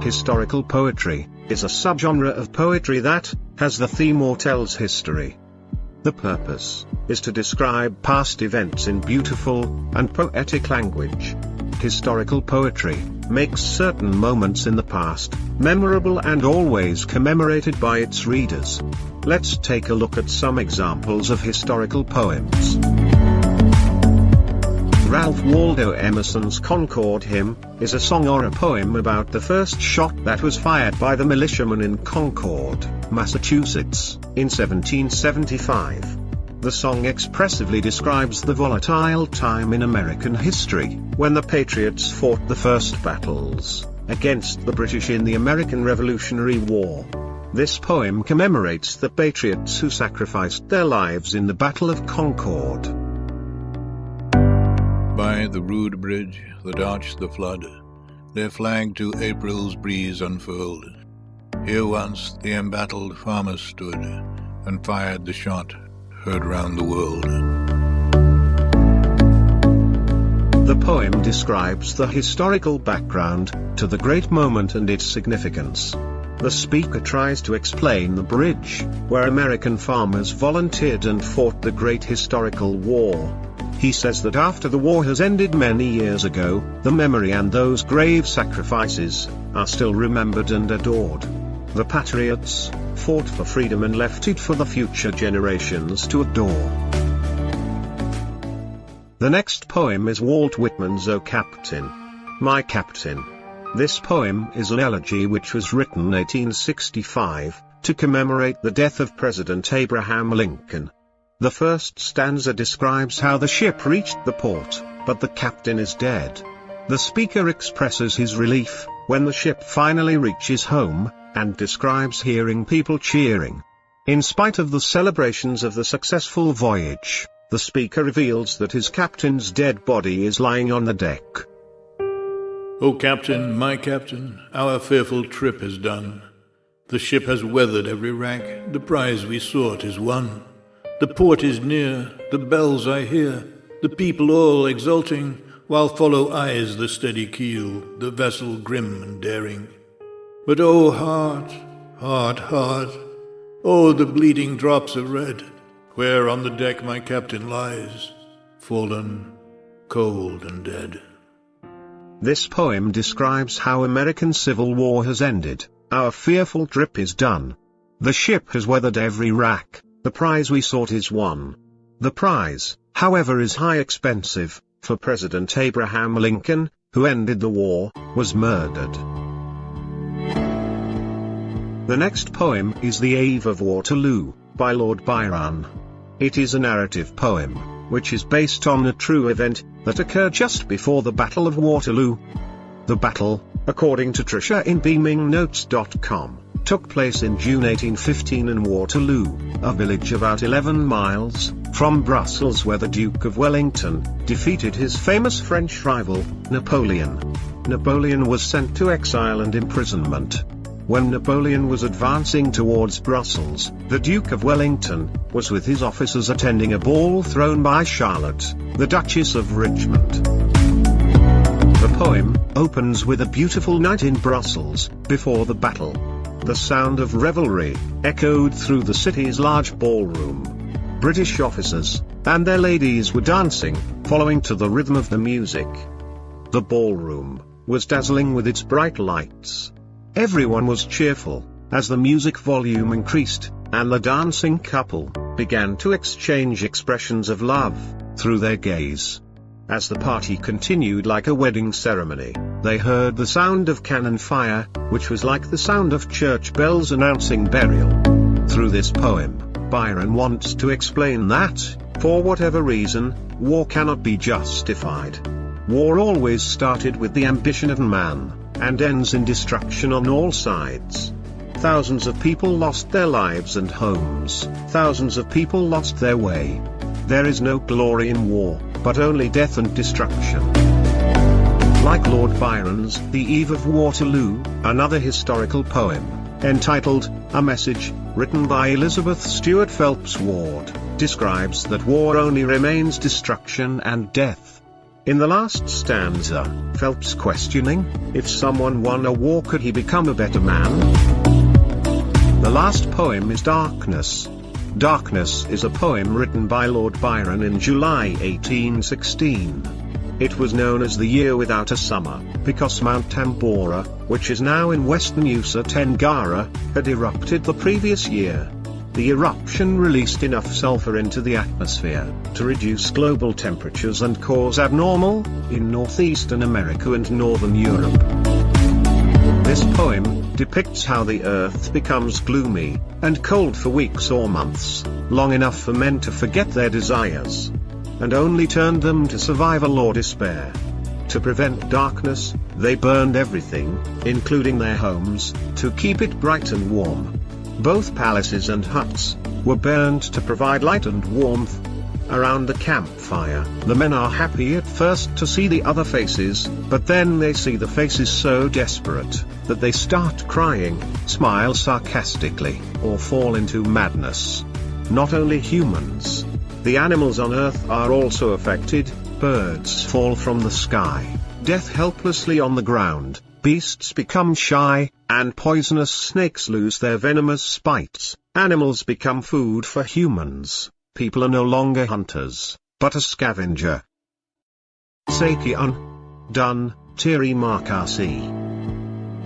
Historical poetry is a subgenre of poetry that has the theme or tells history. The purpose is to describe past events in beautiful and poetic language. Historical poetry makes certain moments in the past memorable and always commemorated by its readers. Let's take a look at some examples of historical poems. Ralph Waldo Emerson's Concord Hymn is a song or a poem about the first shot that was fired by the militiamen in Concord, Massachusetts, in 1775. The song expressively describes the volatile time in American history, when the Patriots fought the first battles against the British in the American Revolutionary War. This poem commemorates the patriots who sacrificed their lives in the Battle of Concord. By the rude bridge that arched the flood, their flag to April's breeze unfurled. Here once the embattled farmer stood, and fired the shot heard round the world. The poem describes the historical background to the great moment and its significance. The speaker tries to explain the bridge, where American farmers volunteered and fought the great historical war. He says that after the war has ended many years ago, the memory and those grave sacrifices are still remembered and adored. The patriots fought for freedom and left it for the future generations to adore. The next poem is Walt Whitman's O Captain, My Captain. This poem is an elegy which was written 1865 to commemorate the death of President Abraham Lincoln. The first stanza describes how the ship reached the port, but the captain is dead. The speaker expresses his relief when the ship finally reaches home, and describes hearing people cheering. In spite of the celebrations of the successful voyage, the speaker reveals that his captain's dead body is lying on the deck. O Captain, my Captain, our fearful trip is done. The ship has weathered every wrack, the prize we sought is won. The port is near, the bells I hear, the people all exulting, while follow eyes the steady keel, the vessel grim and daring. But oh heart, heart, heart, oh the bleeding drops of red, where on the deck my captain lies, fallen, cold and dead. This poem describes how American Civil War has ended, our fearful trip is done. The ship has weathered every wrack, the prize we sought is won. The prize, however, is high expensive, for President Abraham Lincoln, who ended the war, was murdered. The next poem is The Eve of Waterloo, by Lord Byron. It is a narrative poem, which is based on a true event that occurred just before the Battle of Waterloo. The battle, according to Tricia in BeamingNotes.com, took place in June 1815 in Waterloo, a village about 11 miles from Brussels, where the Duke of Wellington defeated his famous French rival, Napoleon. Napoleon was sent to exile and imprisonment. When Napoleon was advancing towards Brussels, the Duke of Wellington was with his officers attending a ball thrown by Charlotte, the Duchess of Richmond. The poem opens with a beautiful night in Brussels, before the battle. The sound of revelry echoed through the city's large ballroom. British officers and their ladies were dancing, following to the rhythm of the music. The ballroom was dazzling with its bright lights. Everyone was cheerful, as the music volume increased, and the dancing couple began to exchange expressions of love through their gaze. As the party continued like a wedding ceremony, they heard the sound of cannon fire, which was like the sound of church bells announcing burial. Through this poem, Byron wants to explain that, for whatever reason, war cannot be justified. War always started with the ambition of man, and ends in destruction on all sides. Thousands of people lost their lives and homes. Thousands of people lost their way. There is no glory in war, but only death and destruction. Like Lord Byron's The Eve of Waterloo, another historical poem, entitled A Message, written by Elizabeth Stuart Phelps Ward, describes that war only remains destruction and death. In the last stanza, Phelps questioning, if someone won a war could he become a better man? The last poem is Darkness. Darkness is a poem written by Lord Byron in July 1816. It was known as the Year Without a Summer, because Mount Tambora, which is now in western Nusa Tenggara, had erupted the previous year. The eruption released enough sulfur into the atmosphere to reduce global temperatures and cause abnormal in northeastern America and northern Europe. This poem depicts how the earth becomes gloomy and cold for weeks or months, long enough for men to forget their desires, and only turned them to survival or despair. To prevent darkness, they burned everything, including their homes, to keep it bright and warm. Both palaces and huts were burned to provide light and warmth. Around the campfire, the men are happy at first to see the other faces, but then they see the faces so desperate that they start crying, smile sarcastically, or fall into madness. Not only humans, the animals on Earth are also affected. Birds fall from the sky, death helplessly on the ground, beasts become shy, and poisonous snakes lose their venomous spites. Animals become food for humans. People are no longer hunters, but a scavenger. Sekian. Done, Terima kasih.